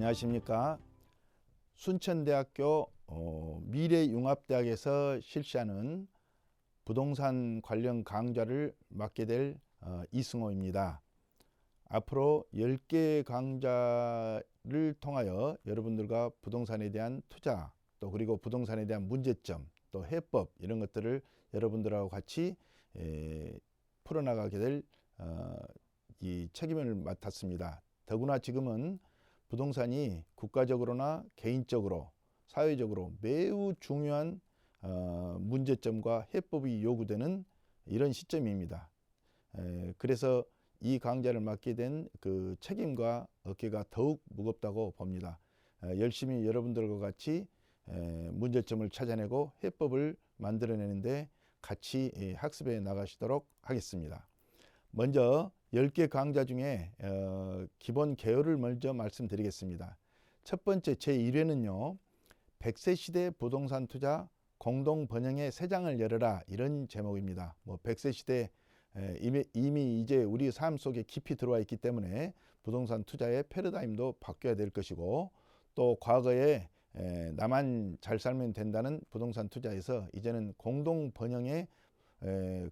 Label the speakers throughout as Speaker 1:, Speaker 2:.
Speaker 1: 안녕하십니까. 순천대학교 미래융합대학에서 실시하는 부동산 관련 강좌를 맡게 될 이승호입니다. 앞으로 10개 강좌를 통하여 여러분들과 부동산에 대한 투자, 또 그리고 부동산에 대한 문제점, 또 해법 이런 것들을 여러분들하고 같이 풀어나가게 될 이 책임을 맡았습니다. 더구나 지금은 부동산이 국가적으로나 개인적으로 사회적으로 매우 중요한 문제점과 해법이 요구되는 이런 시점입니다. 그래서 이 강좌를 맡게 된 그 책임과 어깨가 더욱 무겁다고 봅니다. 열심히 여러분들과 같이 문제점을 찾아내고 해법을 만들어내는데 같이 학습해 나가시도록 하겠습니다. 먼저 10개 강좌 중에 기본 개요를 먼저 말씀드리겠습니다. 첫 번째 제1회는요. 100세 시대 부동산 투자 공동 번영의 새 장을 열어라, 이런 제목입니다. 100세 시대 이미 이제 우리 삶 속에 깊이 들어와 있기 때문에 부동산 투자의 패러다임도 바뀌어야 될 것이고, 또 과거에 나만 잘 살면 된다는 부동산 투자에서 이제는 공동 번영의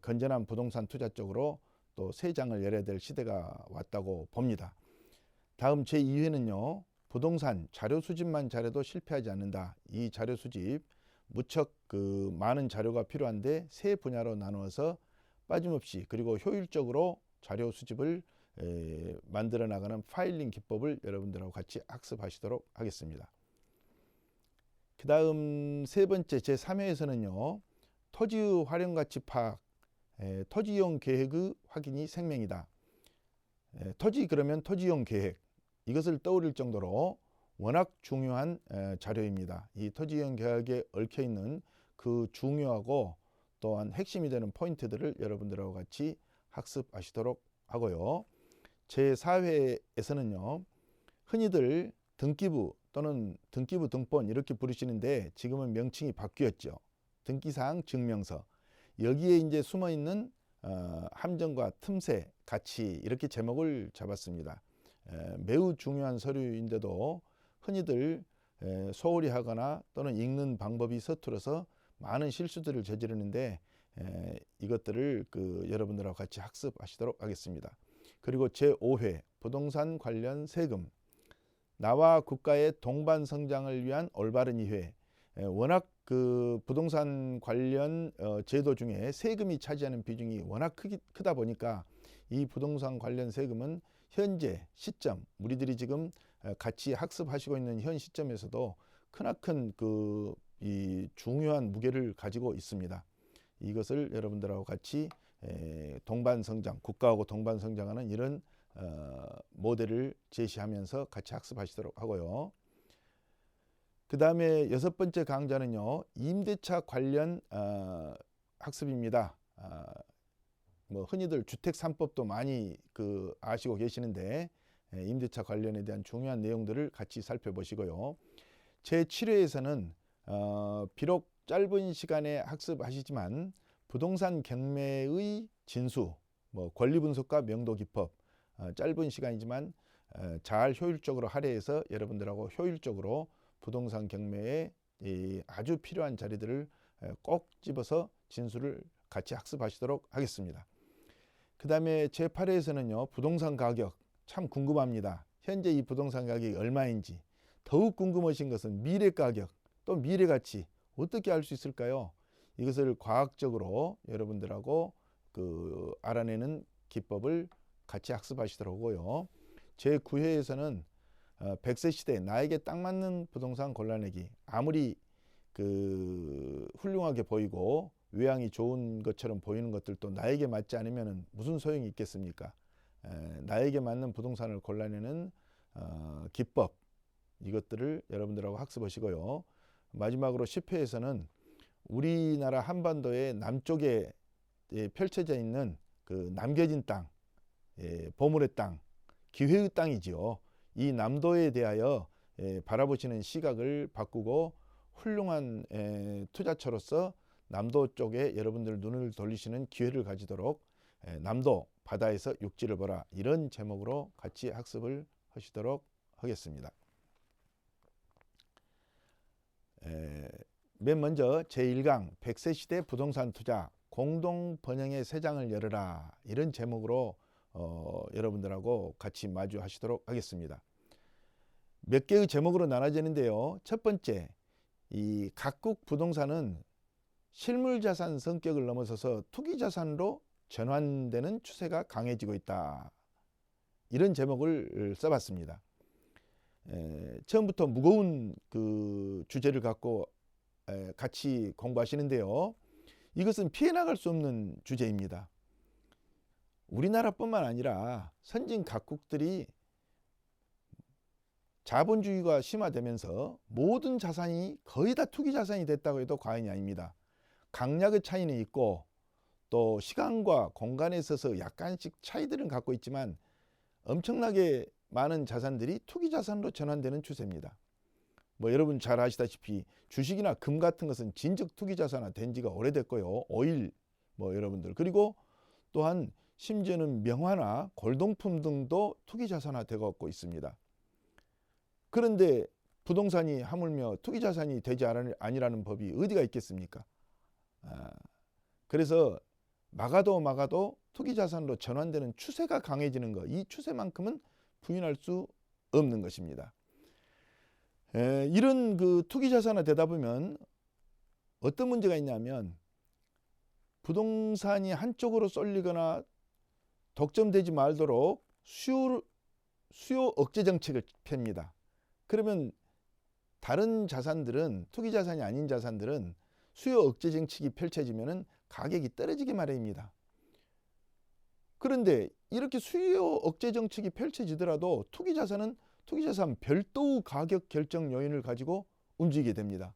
Speaker 1: 건전한 부동산 투자 쪽으로 또 새 장을 열어야 될 시대가 왔다고 봅니다. 다음 제2회는요. 부동산 자료 수집만 잘해도 실패하지 않는다. 이 자료 수집 무척 많은 자료가 필요한데 세 분야로 나누어서 빠짐없이 그리고 효율적으로 자료 수집을 만들어 나가는 파일링 기법을 여러분들하고 같이 학습하시도록 하겠습니다. 그 다음 세 번째 제3회에서는요. 토지의 활용가치 파악, 토지이용 계획의 확인이 생명이다. 토지 그러면 토지이용 계획, 이것을 떠올릴 정도로 워낙 중요한 자료입니다. 이 토지이용 계획에 얽혀있는 그 중요하고 또한 핵심이 되는 포인트들을 여러분들하고 같이 학습하시도록 하고요. 제4회에서는요. 흔히들 등기부 또는 등기부 등본 이렇게 부르시는데 지금은 명칭이 바뀌었죠. 등기사항 증명서. 여기에 이제 숨어 있는 함정과 틈새, 가치, 이렇게 제목을 잡았습니다. 매우 중요한 서류인데도 흔히들 소홀히 하거나 또는 읽는 방법이 서툴어서 많은 실수들을 저지르는데 이것들을 여러분들하고 같이 학습하시도록 하겠습니다. 그리고 제5회 부동산 관련 세금, 나와 국가의 동반 성장을 위한 올바른 이해. 워낙 부동산 관련 제도 중에 세금이 차지하는 비중이 워낙 크다 보니까 이 부동산 관련 세금은 현재 시점, 우리들이 지금 같이 학습하시고 있는 현 시점에서도 크나큰 이 중요한 무게를 가지고 있습니다. 이것을 여러분들하고 같이 동반 성장, 국가하고 동반 성장하는 이런 모델을 제시하면서 같이 학습하시도록 하고요. 그 다음에 6번째 강좌는요. 임대차 관련 학습입니다. 흔히들 주택 3법도 많이 아시고 계시는데 임대차 관련에 대한 중요한 내용들을 같이 살펴보시고요. 제7회에서는 비록 짧은 시간에 학습하시지만 부동산 경매의 진수, 권리분석과 명도기법, 짧은 시간이지만 잘 효율적으로 할애해서 여러분들하고 효율적으로 부동산 경매에 아주 필요한 자리들을 꼭 집어서 진수를 같이 학습하시도록 하겠습니다. 그 다음에 제8회에서는요. 부동산 가격 참 궁금합니다. 현재 이 부동산 가격이 얼마인지. 더욱 궁금하신 것은 미래 가격, 또 미래 가치 어떻게 알 수 있을까요? 이것을 과학적으로 여러분들하고 알아내는 기법을 같이 학습하시도록 하고요. 제9회에서는 100세 시대 나에게 딱 맞는 부동산 골라내기. 아무리 훌륭하게 보이고 외양이 좋은 것처럼 보이는 것들도 나에게 맞지 않으면 무슨 소용이 있겠습니까? 나에게 맞는 부동산을 골라내는 기법, 이것들을 여러분들하고 학습하시고요. 마지막으로 10회에서는 우리나라 한반도의 남쪽에 펼쳐져 있는 남겨진 땅, 보물의 땅, 기회의 땅이지요. 이 남도에 대하여 바라보시는 시각을 바꾸고 훌륭한 투자처로서 남도 쪽에 여러분들 눈을 돌리시는 기회를 가지도록 남도 바다에서 육지를 보라, 이런 제목으로 같이 학습을 하시도록 하겠습니다. 맨 먼저 제1강 100세 시대 부동산 투자 공동 번영의 새 장을 열어라, 이런 제목으로 여러분들하고 같이 마주하시도록 하겠습니다. 몇 개의 제목으로 나눠지는데요. 첫 번째, 이 각국 부동산은 실물자산 성격을 넘어서서 투기자산으로 전환되는 추세가 강해지고 있다, 이런 제목을 써봤습니다. 처음부터 무거운 그 주제를 갖고 같이 공부하시는데요. 이것은 피해 나갈 수 없는 주제입니다. 우리나라뿐만 아니라 선진 각국들이 자본주의가 심화되면서 모든 자산이 거의 다 투기 자산이 됐다고 해도 과언이 아닙니다. 강약의 차이는 있고 또 시간과 공간에 있어서 약간씩 차이들은 갖고 있지만 엄청나게 많은 자산들이 투기 자산으로 전환되는 추세입니다. 뭐 여러분 잘 아시다시피 주식이나 금 같은 것은 진즉 투기 자산화 된 지가 오래됐고요. 오일 뭐 여러분들, 그리고 또한 심지어는 명화나 골동품 등도 투기 자산화 되고 있습니다. 그런데 부동산이 하물며 투기 자산이 되지 아니라는 법이 어디가 있겠습니까? 그래서 막아도 투기 자산으로 전환되는 추세가 강해지는 것, 이 추세만큼은 부인할 수 없는 것입니다. 이런 그 투기 자산화 되다 보면 어떤 문제가 있냐면 부동산이 한쪽으로 쏠리거나 독점되지 말도록 수요 억제 정책을 펴니다. 그러면 다른 자산들은, 투기 자산이 아닌 자산들은 수요 억제 정책이 펼쳐지면 가격이 떨어지기 마련입니다. 그런데 이렇게 수요 억제 정책이 펼쳐지더라도 투기 자산은 투기 자산 별도의 가격 결정 요인을 가지고 움직이게 됩니다.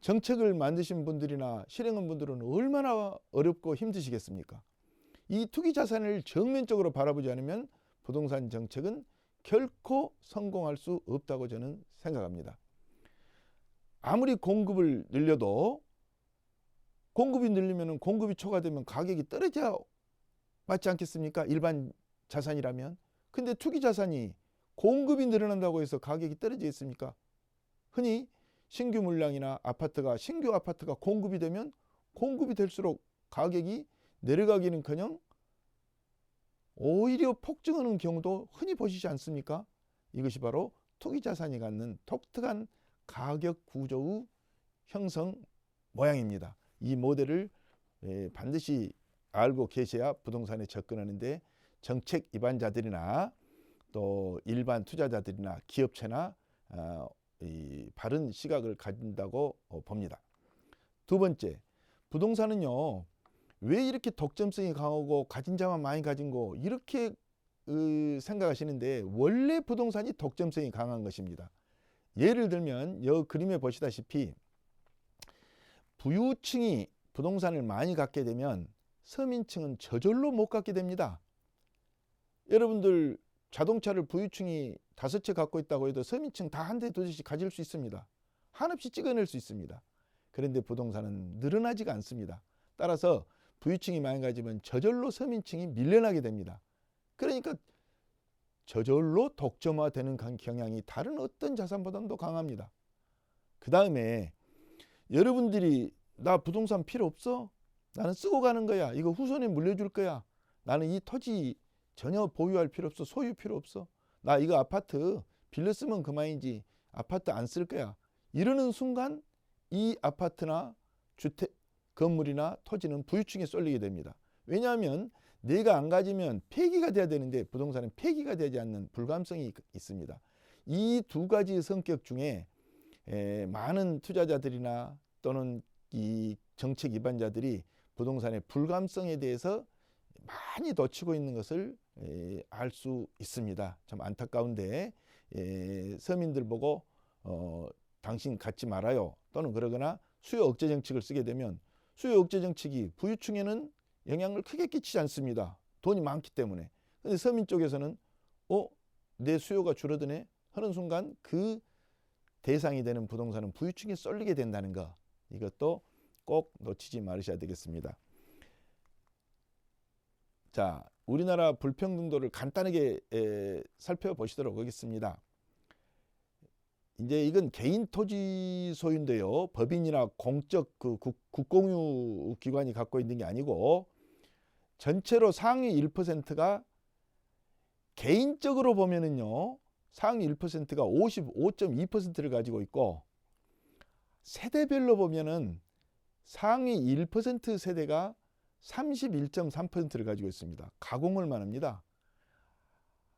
Speaker 1: 정책을 만드신 분들이나 실행한 분들은 얼마나 어렵고 힘드시겠습니까? 이 투기 자산을 정면적으로 바라보지 않으면 부동산 정책은 결코 성공할 수 없다고 저는 생각합니다. 아무리 공급을 늘려도 공급이 늘리면 공급이 초과되면 가격이 떨어져야 맞지 않겠습니까? 일반 자산이라면. 근데 투기 자산이 공급이 늘어난다고 해서 가격이 떨어지겠습니까? 흔히 신규 물량이나 신규 아파트가 공급이 되면 공급이 될수록 가격이 내려가기는커녕 오히려 폭증하는 경우도 흔히 보시지 않습니까? 이것이 바로 투기 자산이 갖는 독특한 가격 구조의 형성 모양입니다. 이 모델을 반드시 알고 계셔야 부동산에 접근하는데 정책 입안자들이나 또 일반 투자자들이나 기업체나 이 바른 시각을 가진다고 봅니다. 두 번째, 부동산은요, 왜 이렇게 독점성이 강하고 가진 자만 많이 가진 거 이렇게 생각하시는데 원래 부동산이 독점성이 강한 것입니다. 예를 들면 이 그림에 보시다시피 부유층이 부동산을 많이 갖게 되면 서민층은 저절로 못 갖게 됩니다. 여러분들 자동차를 부유층이 5채 갖고 있다고 해도 서민층 다 한 대 두 대씩 가질 수 있습니다. 한없이 찍어낼 수 있습니다. 그런데 부동산은 늘어나지가 않습니다. 따라서 부유층이 많이 가지면 저절로 서민층이 밀려나게 됩니다. 그러니까 저절로 독점화되는 경향이 다른 어떤 자산보다도 강합니다. 그 다음에 여러분들이 나 부동산 필요 없어? 나는 쓰고 가는 거야. 이거 후손에 물려줄 거야. 나는 이 토지 전혀 보유할 필요 없어. 소유 필요 없어. 나 이거 아파트 빌려 쓰면 그만이지. 아파트 안 쓸 거야. 이러는 순간 이 아파트나 주택, 건물이나 토지는 부유층에 쏠리게 됩니다. 왜냐하면 내가 안 가지면 폐기가 돼야 되는데 부동산은 폐기가 되지 않는 불감성이 있습니다. 이 두 가지 성격 중에 많은 투자자들이나 또는 이 정책 위반자들이 부동산의 불감성에 대해서 많이 놓치고 있는 것을 알 수 있습니다. 참 안타까운데 서민들 보고 당신 갖지 말아요 또는 그러거나 수요 억제 정책을 쓰게 되면 수요 억제 정책이 부유층에는 영향을 크게 끼치지 않습니다. 돈이 많기 때문에. 근데 서민 쪽에서는 내 수요가 줄어드네 하는 순간 그 대상이 되는 부동산은 부유층에 쏠리게 된다는 거, 이것도 꼭 놓치지 말으셔야 되겠습니다. 자, 우리나라 불평등도를 간단하게 살펴보시도록 하겠습니다. 이제 이건 개인 토지 소유인데요. 법인이나 공적 그 국공유 기관이 갖고 있는 게 아니고 전체로 상위 1%가 개인적으로 보면은요. 상위 1%가 55.2%를 가지고 있고 세대별로 보면은 상위 1% 세대가 31.3%를 가지고 있습니다. 가공을 말합니다.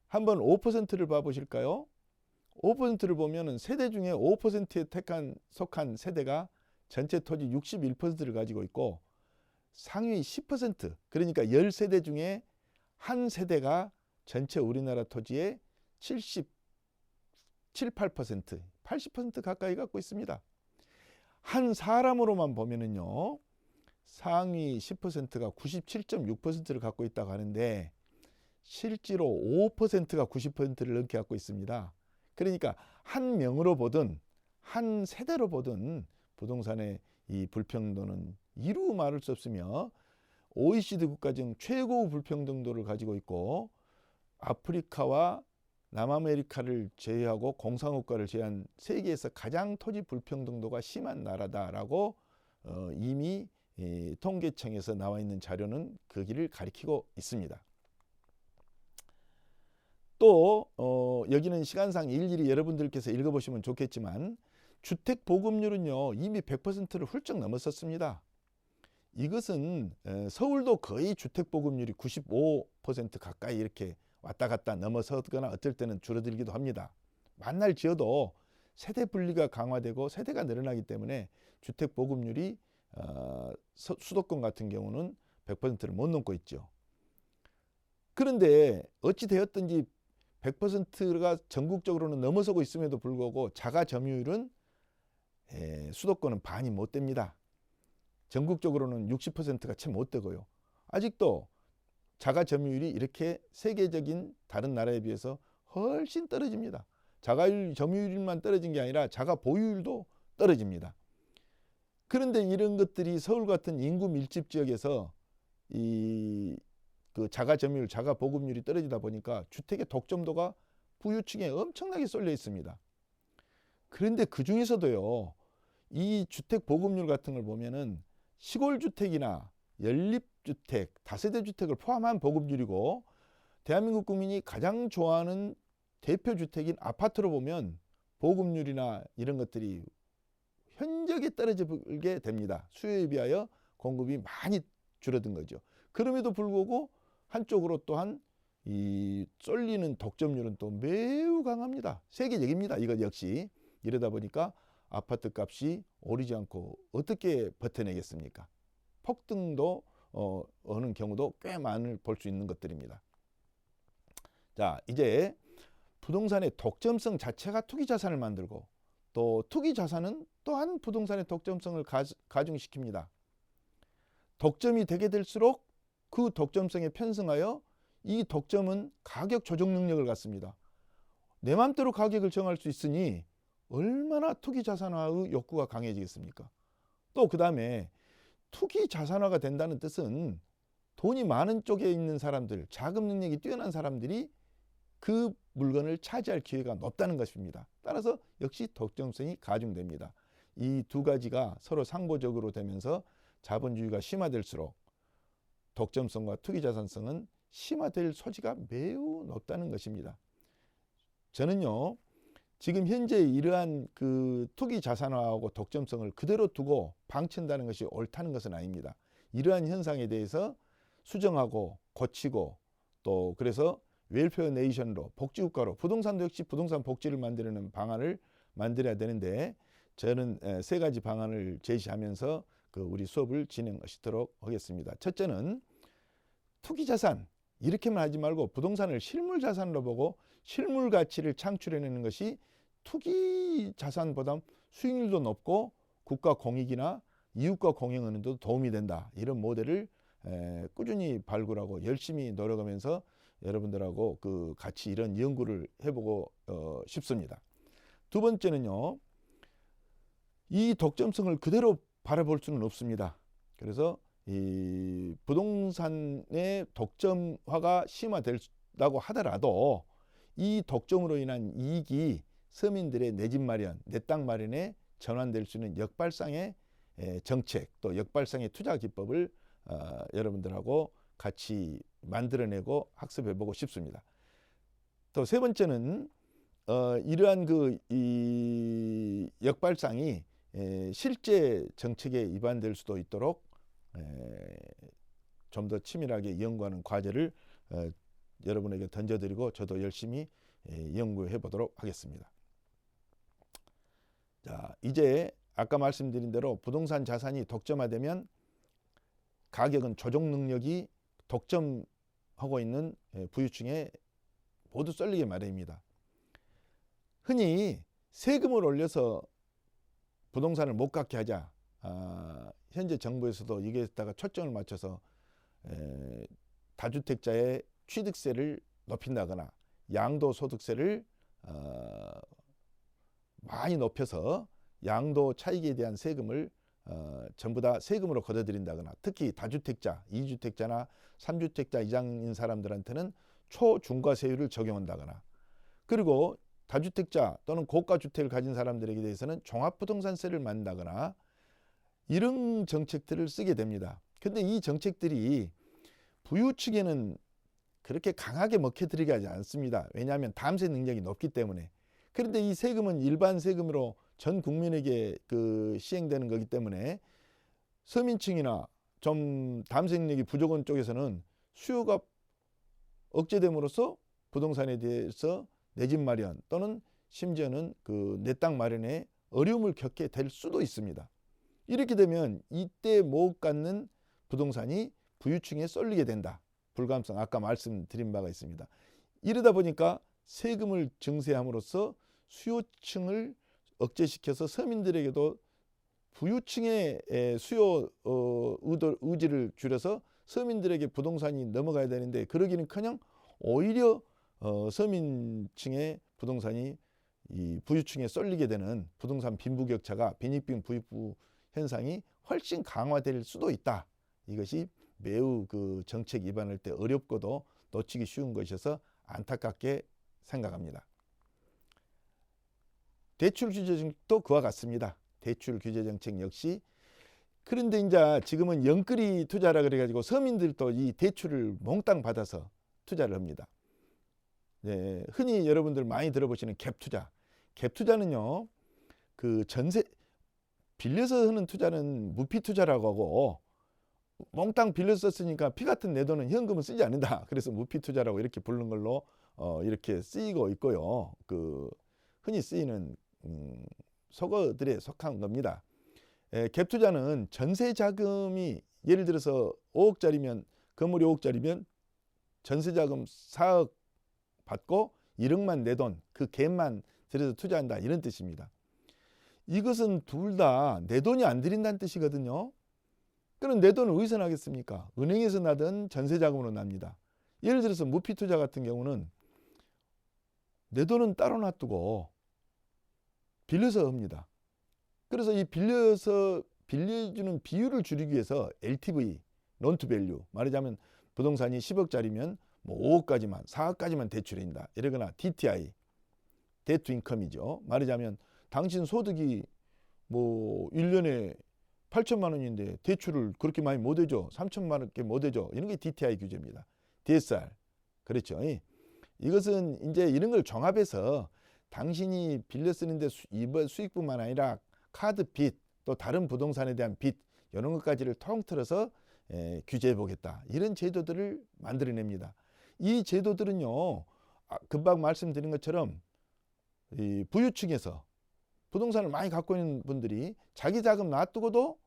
Speaker 1: 한번 5%를 봐보실까요? 5%를 보면은 세대 중에 5%에 속한 세대가 전체 토지 61%를 가지고 있고 상위 10% 그러니까 10세대 중에 한 세대가 전체 우리나라 토지의 77, 8%, 80% 가까이 갖고 있습니다. 한 사람으로만 보면은요. 상위 10%가 97.6%를 갖고 있다고 하는데 실제로 5%가 90%를 넘게 갖고 있습니다. 그러니까 한 명으로 보든 한 세대로 보든 부동산의 이 불평등은 이루 말할 수 없으며 OECD 국가 중 최고 불평등도를 가지고 있고 아프리카와 남아메리카를 제외하고 공산국가를 제외한 세계에서 가장 토지 불평등도가 심한 나라다라고 이미 통계청에서 나와 있는 자료는 그 길을 가리키고 있습니다. 또 여기는 시간상 일일이 여러분들께서 읽어보시면 좋겠지만 주택 보급률은요 이미 100%를 훌쩍 넘었었습니다. 이것은 서울도 거의 주택 보급률이 95% 가까이 이렇게 왔다 갔다 넘어서거나 어떨 때는 줄어들기도 합니다. 만날 지어도 세대 분리가 강화되고 세대가 늘어나기 때문에 주택 보급률이 수도권 같은 경우는 100%를 못 넘고 있죠. 그런데 어찌 되었든지 100%가 전국적으로는 넘어서고 있음에도 불구하고 자가 점유율은 수도권은 반이 못 됩니다. 전국적으로는 60%가 채 못 되고요. 아직도 자가 점유율이 이렇게 세계적인 다른 나라에 비해서 훨씬 떨어집니다. 자가 점유율만 떨어진 게 아니라 자가 보유율도 떨어집니다. 그런데 이런 것들이 서울 같은 인구 밀집 지역에서 그 자가 점유율, 자가 보급률이 떨어지다 보니까 주택의 독점도가 부유층에 엄청나게 쏠려 있습니다. 그런데 그 중에서도요, 이 주택 보급률 같은 걸 보면은 시골 주택이나 연립주택, 다세대 주택을 포함한 보급률이고 대한민국 국민이 가장 좋아하는 대표 주택인 아파트로 보면 보급률이나 이런 것들이 현저하게 떨어지게 됩니다. 수요에 비하여 공급이 많이 줄어든 거죠. 그럼에도 불구하고 한쪽으로 또한 이 쏠리는 독점률은 또 매우 강합니다. 세계적입니다. 이것 역시. 이러다 보니까 아파트 값이 오르지 않고 어떻게 버텨내겠습니까? 폭등도 어느 경우도 꽤 많이 볼 수 있는 것들입니다. 자, 이제 부동산의 독점성 자체가 투기자산을 만들고 또 투기자산은 또한 부동산의 독점성을 가중시킵니다. 독점이 되게 될수록 그 독점성에 편승하여 이 독점은 가격 조정 능력을 갖습니다. 내 맘대로 가격을 정할 수 있으니 얼마나 투기자산화의 욕구가 강해지겠습니까? 또 그 다음에 투기자산화가 된다는 뜻은 돈이 많은 쪽에 있는 사람들, 자금 능력이 뛰어난 사람들이 그 물건을 차지할 기회가 높다는 것입니다. 따라서 역시 독점성이 가중됩니다. 이 두 가지가 서로 상보적으로 되면서 자본주의가 심화될수록 독점성과 투기자산성은 심화될 소지가 매우 높다는 것입니다. 저는요, 지금 현재 이러한 그 투기자산화하고 독점성을 그대로 두고 방치한다는 것이 옳다는 것은 아닙니다. 이러한 현상에 대해서 수정하고 고치고 또 그래서 웰페어 네이션으로 복지국가로 부동산도 역시 부동산 복지를 만드는 방안을 만들어야 되는데 저는 세 가지 방안을 제시하면서 그 우리 수업을 진행하도록 하겠습니다. 첫째는 투기자산 이렇게만 하지 말고 부동산을 실물자산으로 보고 실물 가치를 창출해내는 것이 투기자산보다 수익률도 높고 국가 공익이나 이웃과 공영하는데도 도움이 된다. 이런 모델을 꾸준히 발굴하고 열심히 노력하면서 여러분들하고 그 같이 이런 연구를 해보고 싶습니다. 두 번째는요, 이 독점성을 그대로 바라볼 수는 없습니다. 그래서 이 부동산의 독점화가 심화된다고 하더라도 이 독점으로 인한 이익이 서민들의 내 집 마련, 내 땅 마련에 전환될 수 있는 역발상의 정책, 또 역발상의 투자 기법을 여러분들하고 같이 만들어내고 학습해보고 싶습니다. 또 세 번째는 이러한 이 역발상이 실제 정책에 입안될 수도 있도록 좀 더 치밀하게 연구하는 과제를 여러분에게 던져드리고 저도 열심히 연구해 보도록 하겠습니다. 자, 이제 아까 말씀드린 대로 부동산 자산이 독점화되면 가격은 조정 능력이 독점하고 있는 부유층에 모두 쏠리게 마련입니다. 흔히 세금을 올려서 부동산을 못 갖게 하자. 현재 정부에서도 이게다가 초점을 맞춰서 다주택자의 취득세를 높인다거나 양도소득세를 많이 높여서 양도 차익에 대한 세금을 전부 다 세금으로 걷어들인다거나, 특히 다주택자, 2주택자나 3주택자 이상인 사람들한테는 초중과세율을 적용한다거나, 그리고 다주택자 또는 고가주택을 가진 사람들에게 대해서는 종합부동산세를 만든다거나 이런 정책들을 쓰게 됩니다. 근데 이 정책들이 부유층에는 그렇게 강하게 먹혀들이게 하지 않습니다. 왜냐하면 담세 능력이 높기 때문에. 그런데 이 세금은 일반 세금으로 전 국민에게 시행되는 거기 때문에 서민층이나 좀 담세 능력이 부족한 쪽에서는 수요가 억제됨으로써 부동산에 대해서 내 집 마련 또는 심지어는 내 땅 마련에 어려움을 겪게 될 수도 있습니다. 이렇게 되면 이때 못 갖는 부동산이 부유층에 쏠리게 된다. 불감성, 아까 말씀드린 바가 있습니다. 이러다 보니까 세금을 증세함으로써 수요층을 억제시켜서 서민들에게도 부유층의 수요 의지를 줄여서 서민들에게 부동산이 넘어가야 되는데, 그러기는커녕 오히려 서민층의 부동산이 이 부유층에 쏠리게 되는 부동산 빈부격차가, 빈익빈 부익부 현상이 훨씬 강화될 수도 있다. 이것이 매우 정책 입안할 때 어렵고도 놓치기 쉬운 것이어서 안타깝게 생각합니다. 대출 규제 정책도 그와 같습니다. 대출 규제 정책 역시. 그런데 이제 지금은 영끌이 투자라 그래가지고 서민들도 이 대출을 몽땅 받아서 투자를 합니다. 네, 흔히 여러분들 많이 들어보시는 갭 투자. 갭 투자는요, 전세 빌려서 하는 투자는 무피 투자라고 하고, 몽땅 빌려서 썼으니까 피 같은 내 돈은 현금은 쓰지 않는다. 그래서 무피 투자라고 이렇게 부르는 걸로 이렇게 쓰이고 있고요. 흔히 쓰이는 속어들에 속한 겁니다. 갭 투자는 전세 자금이 예를 들어서 5억짜리면, 건물이 5억짜리면 전세 자금 4억 받고 1억만 내 돈, 그 갭만 들여서 투자한다, 이런 뜻입니다. 이것은 둘 다 내 돈이 안 들인다는 뜻이거든요. 그럼 내 돈을 어디서 나겠습니까? 은행에서 나든 전세 자금으로 납니다. 예를 들어서 무피 투자 같은 경우는 내 돈은 따로 놔두고 빌려서 합니다. 그래서 이 빌려주는 비율을 줄이기 위해서 LTV, 론투밸류, 말하자면 부동산이 10억짜리면 뭐 5억까지만, 4억까지만 대출한다, 이러거나 DTI, 데트 인컴이죠. 말하자면 당신 소득이 뭐 1년에 8천만 원인데 대출을 그렇게 많이 못 해줘, 3천만 원밖에 못 해줘, 이런 게 DTI 규제입니다. DSR. 그렇죠. 이것은 이제 이런 걸 종합해서 당신이 빌려 쓰는데 이번 수익뿐만 아니라 카드 빚, 또 다른 부동산에 대한 빚, 이런 것까지를 통틀어서 규제해 보겠다, 이런 제도들을 만들어냅니다. 이 제도들은요, 금방 말씀드린 것처럼 이 부유층에서 부동산을 많이 갖고 있는 분들이 자기 자금 놔두고도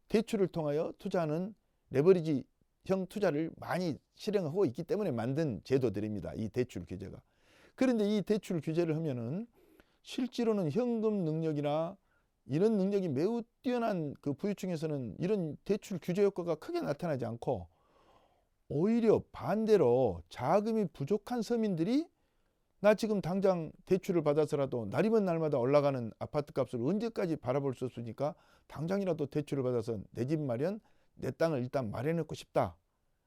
Speaker 1: 대출을 통하여 투자하는 레버리지형 투자를 많이 실행하고 있기 때문에 만든 제도들입니다. 이 대출 규제가. 그런데 이 대출 규제를 하면은 실제로는 현금 능력이나 이런 능력이 매우 뛰어난 부유층에서는 이런 대출 규제 효과가 크게 나타나지 않고, 오히려 반대로 자금이 부족한 서민들이 나 지금 당장 대출을 받아서라도 날이면 날마다 올라가는 아파트 값을 언제까지 바라볼 수 없으니까 당장이라도 대출을 받아서 내 집 마련, 내 땅을 일단 마련하고 싶다.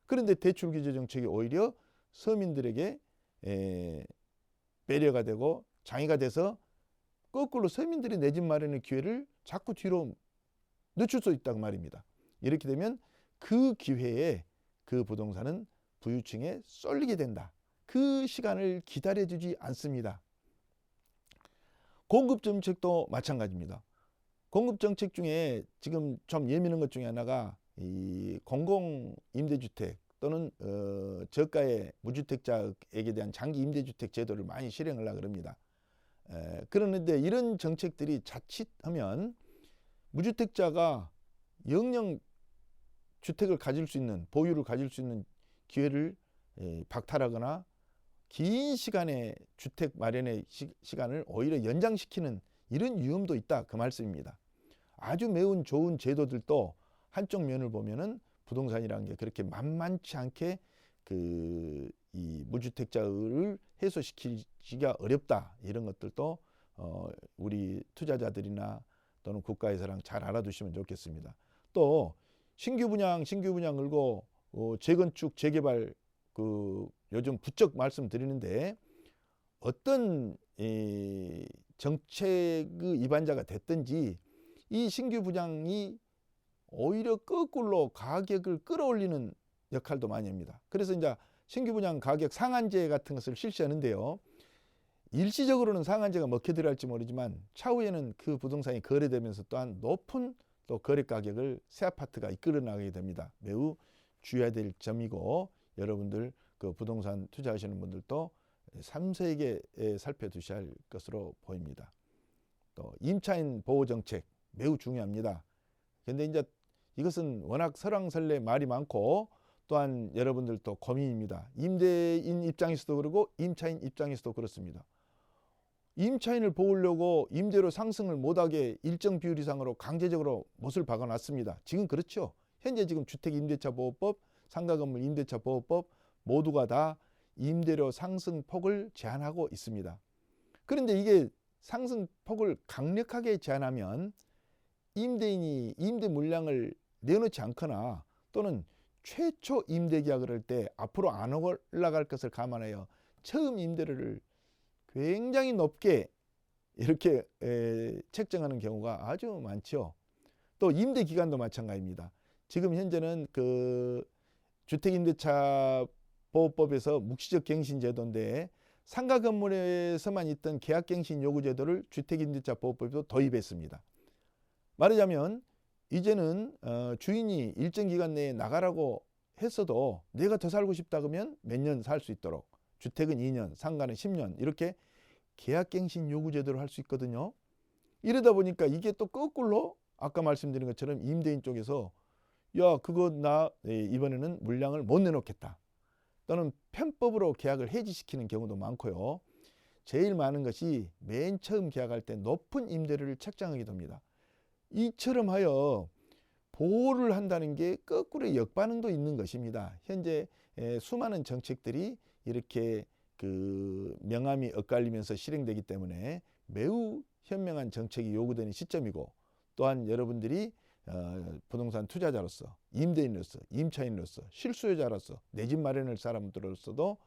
Speaker 1: 그런데 대출 규제 정책이 오히려 서민들에게 배려가 되고 장애가 돼서 거꾸로 서민들이 내 집 마련의 기회를 자꾸 뒤로 늦출 수 있다고 말입니다. 이렇게 되면 그 기회에 그 부동산은 부유층에 쏠리게 된다. 그 시간을 기다려주지 않습니다. 공급정책도 마찬가지입니다. 공급정책 중에 지금 좀 예민한 것 중에 하나가 이 공공임대주택 또는 저가의 무주택자에게 대한 장기 임대주택 제도를 많이 실행하려고 합니다. 그러는데 이런 정책들이 자칫하면 무주택자가 영영 주택을 가질 수 있는, 보유를 가질 수 있는 기회를 박탈하거나 긴 시간의 주택 마련의 시간을 오히려 연장시키는 이런 위험도 있다, 그 말씀입니다. 아주 매우 좋은 제도들도 한쪽 면을 보면은 부동산이라는 게 그렇게 만만치 않게 이 무주택자를 해소시키기가 어렵다, 이런 것들도 우리 투자자들이나 또는 국가에서랑 잘 알아두시면 좋겠습니다. 또 신규 분양 걸고 재건축 재개발 요즘 부쩍 말씀드리는데 어떤 정책의 입안자가 됐든지 이 신규 분양이 오히려 거꾸로 가격을 끌어올리는 역할도 많이 합니다. 그래서 이제 신규 분양 가격 상한제 같은 것을 실시하는데요. 일시적으로는 상한제가 먹혀들어갈지 모르지만 차후에는 그 부동산이 거래되면서 또한 높은 또 거래 가격을 새 아파트가 이끌어 나가게 됩니다. 매우 주의해야 될 점이고, 여러분들 그 부동산 투자하시는 분들도 삼세하게 살펴두셔야 할 것으로 보입니다. 또 임차인 보호 정책 매우 중요합니다. 그런데 이제 이것은 워낙 설왕설래 말이 많고 또한 여러분들도 고민입니다. 임대인 입장에서도 그러고 임차인 입장에서도 그렇습니다. 임차인을 보호하려고 임대료 상승을 못하게 일정 비율 이상으로 강제적으로 못을 박아놨습니다. 지금 그렇죠. 현재 지금 주택임대차보호법, 상가건물 임대차보호법 모두가 다 임대료 상승폭을 제한하고 있습니다. 그런데 이게 상승폭을 강력하게 제한하면 임대인이 임대 물량을 내놓지 않거나 또는 최초 임대 계약을 할 때 앞으로 안 올라갈 것을 감안하여 처음 임대료를 굉장히 높게 이렇게 책정하는 경우가 아주 많죠. 또 임대 기간도 마찬가지입니다. 지금 현재는 그 주택임대차 보호법에서 묵시적 갱신 제도인데 상가 건물에서만 있던 계약갱신 요구 제도를 주택임대차 보호법에도 도입했습니다. 말하자면 이제는 주인이 일정 기간 내에 나가라고 했어도 내가 더 살고 싶다 그러면 몇 년 살 수 있도록, 주택은 2년, 상가는 10년 이렇게 계약갱신 요구 제도를 할 수 있거든요. 이러다 보니까 이게 또 거꾸로 아까 말씀드린 것처럼 임대인 쪽에서 야 그거 나 이번에는 물량을 못 내놓겠다 또는 편법으로 계약을 해지시키는 경우도 많고요. 제일 많은 것이 맨 처음 계약할 때 높은 임대료를 책정하게 됩니다. 이처럼 하여 보호를 한다는 게 거꾸로 역반응도 있는 것입니다. 현재 수많은 정책들이 이렇게 그 명암이 엇갈리면서 실행되기 때문에 매우 현명한 정책이 요구되는 시점이고, 또한 여러분들이 부동산 투자자로서, 임대인으로서, 임차인으로서, 실수요자로서, 내 집 마련할 사람들로서도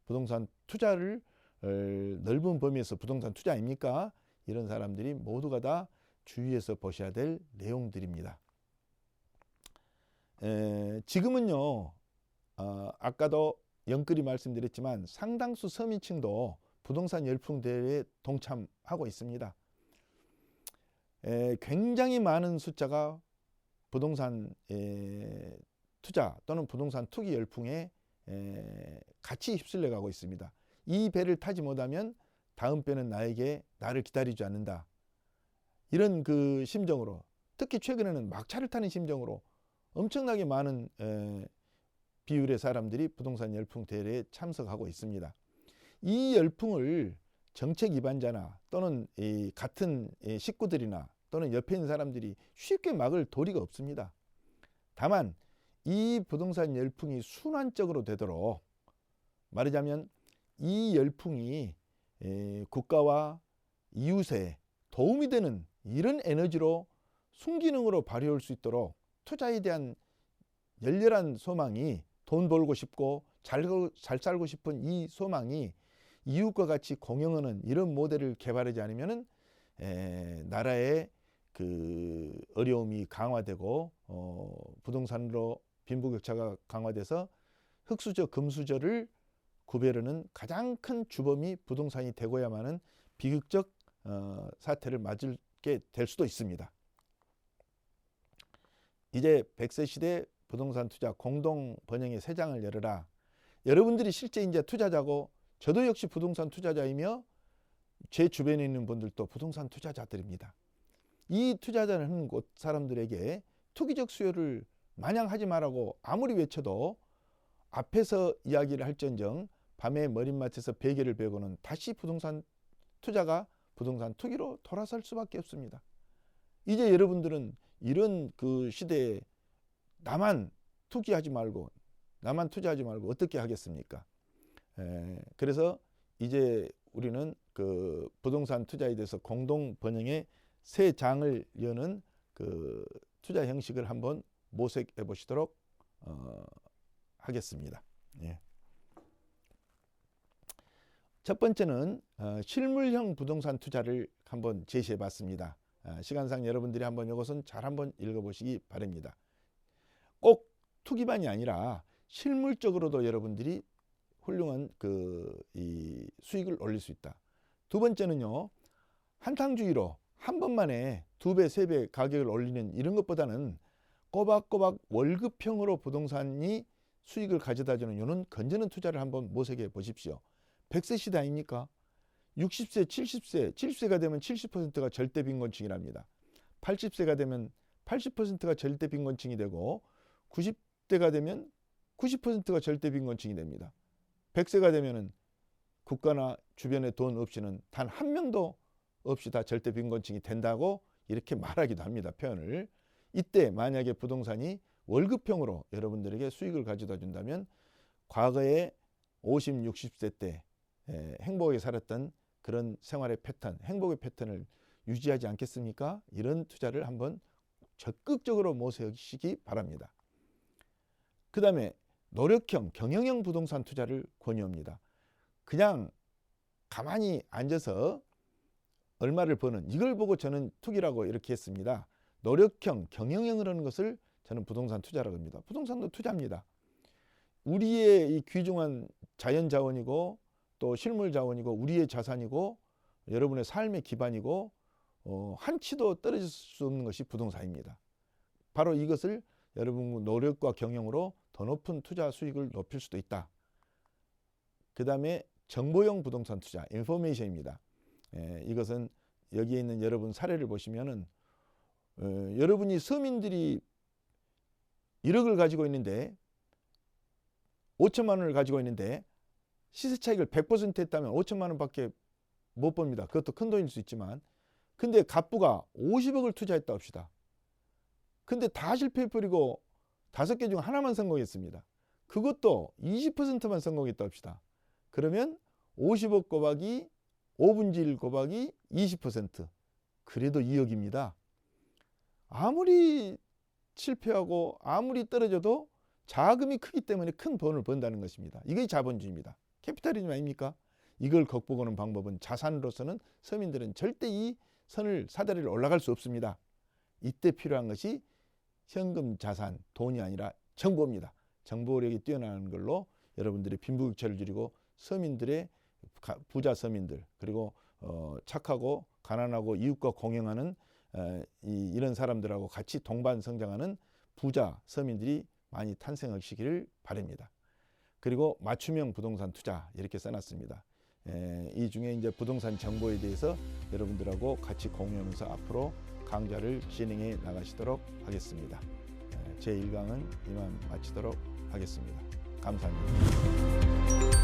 Speaker 1: 부동산 투자를 넓은 범위에서 부동산 투자 아닙니까? 이런 사람들이 모두가 다 주의해서 보셔야 될 내용들입니다. 지금은요, 아까도 영끌이 말씀드렸지만 상당수 서민층도 부동산 열풍 대회에 동참하고 있습니다. 굉장히 많은 숫자가 부동산 투자 또는 부동산 투기 열풍에 같이 휩쓸려 가고 있습니다. 이 배를 타지 못하면 다음 배는 나를 기다리지 않는다, 이런 그 심정으로, 특히 최근에는 막차를 타는 심정으로 엄청나게 많은 비율의 사람들이 부동산 열풍 대회에 참석하고 있습니다. 이 열풍을 정책 입안자나 또는 같은 식구들이나 또는 옆에 있는 사람들이 쉽게 막을 도리가 없습니다. 다만 이 부동산 열풍이 순환적으로 되도록, 말하자면 이 열풍이 국가와 이웃에 도움이 되는 이런 에너지로 순기능으로 발휘할 수 있도록 투자에 대한 열렬한 소망이, 돈 벌고 싶고 잘 살고 싶은 이 소망이 이웃과 같이 공영하는 이런 모델을 개발하지 않으면은 나라의 그 어려움이 강화되고 부동산으로 빈부격차가 강화돼서 흑수저, 금수저를 구별하는 가장 큰 주범이 부동산이 되고야만은 비극적 사태를 맞게 될 수도 있습니다. 이제 100세 시대 부동산 투자 공동 번영의 새 장을 열어라. 여러분들이 실제 이제 투자자고 저도 역시 부동산 투자자이며 제 주변에 있는 분들도 부동산 투자자들입니다. 이 투자자는 곳 사람들에게 투기적 수요를 마냥 하지 말라고 아무리 외쳐도 앞에서 이야기를 할지언정 밤에 머릿맡에서 베개를 베고는 다시 부동산 투자가 부동산 투기로 돌아설 수밖에 없습니다. 이제 여러분들은 이런 그 시대에 나만 투기하지 말고 나만 투자하지 말고 어떻게 하겠습니까? 그래서 이제 우리는 그 부동산 투자에 대해서 공동 번영의 새 장을 여는 그 투자 형식을 한번 모색해 보시도록 하겠습니다. 예. 첫 번째는 실물형 부동산 투자를 한번 제시해 봤습니다. 시간상 여러분들이 한번 이것은 잘 한번 읽어보시기 바랍니다. 꼭 투기만이 아니라 실물적으로도 여러분들이 훌륭한 이 수익을 올릴 수 있다. 두 번째는요, 한탕주의로 한 번만에 2배, 3배 가격을 올리는 이런 것보다는 꼬박꼬박 월급형으로 부동산이 수익을 가져다주는 이런 건전한 투자를 한번 모색해 보십시오. 100세 시대 아닙니까? 60세, 70세가 되면 70%가 절대 빈곤층이랍니다. 80세가 되면 80%가 절대 빈곤층이 되고 90대가 되면 90%가 절대 빈곤층이 됩니다. 100세가 되면은 국가나 주변에 돈 없이는 단 한 명도 없이 다 절대 빈곤층이 된다고 이렇게 말하기도 합니다. 표현을. 이때 만약에 부동산이 월급형으로 여러분들에게 수익을 가져다 준다면 과거에 50, 60세 때 행복하게 살았던 그런 생활의 패턴, 행복의 패턴을 유지하지 않겠습니까? 이런 투자를 한번 적극적으로 모색하시기 바랍니다. 그 다음에 노력형, 경영형 부동산 투자를 권유합니다. 그냥 가만히 앉아서 얼마를 버는 이걸 보고 저는 투기라고 이렇게 했습니다. 노력형, 경영형을 하는 것을 저는 부동산 투자라고 합니다. 부동산도 투자입니다. 우리의 이 귀중한 자연자원이고 또 실물자원이고 우리의 자산이고 여러분의 삶의 기반이고 한치도 떨어질 수 없는 것이 부동산입니다. 바로 이것을 여러분 노력과 경영으로 더 높은 투자 수익을 높일 수도 있다. 그 다음에 정보형 부동산 투자, 인포메이션입니다. 이것은 여기에 있는 여러분 사례를 보시면은 여러분이 서민들이 1억을 가지고 있는데 5천만 원을 가지고 있는데 시세 차익을 100% 했다면 5천만 원밖에 못 봅니다. 그것도 큰 돈일 수 있지만 근데 갑부가 50억을 투자했다 합시다. 근데 다 실패해버리고 5개 중 하나만 성공했습니다. 그것도 20%만 성공했다 합시다. 그러면 50억 곱하기 5분의 1 곱하기 20%. 그래도 2억입니다. 아무리 실패하고 아무리 떨어져도 자금이 크기 때문에 큰 돈을 번다는 것입니다. 이게 자본주의입니다. 캐피탈리즘 아닙니까? 이걸 극복하는 방법은 자산으로서는 서민들은 절대 이 선을 사다리를 올라갈 수 없습니다. 이때 필요한 것이 현금 자산, 돈이 아니라 정보입니다. 정보력이 뛰어나는 걸로 여러분들의 빈부격차를 줄이고 서민들의 부자 서민들 그리고 착하고 가난하고 이웃과 공영하는 이런 사람들하고 같이 동반 성장하는 부자 서민들이 많이 탄생하시기를 바랍니다. 그리고 맞춤형 부동산 투자 이렇게 써놨습니다. 이 중에 이제 부동산 정보에 대해서 여러분들하고 같이 공유하면서 앞으로 강좌를 진행해 나가시도록 하겠습니다. 제 1강은 이만 마치도록 하겠습니다. 감사합니다.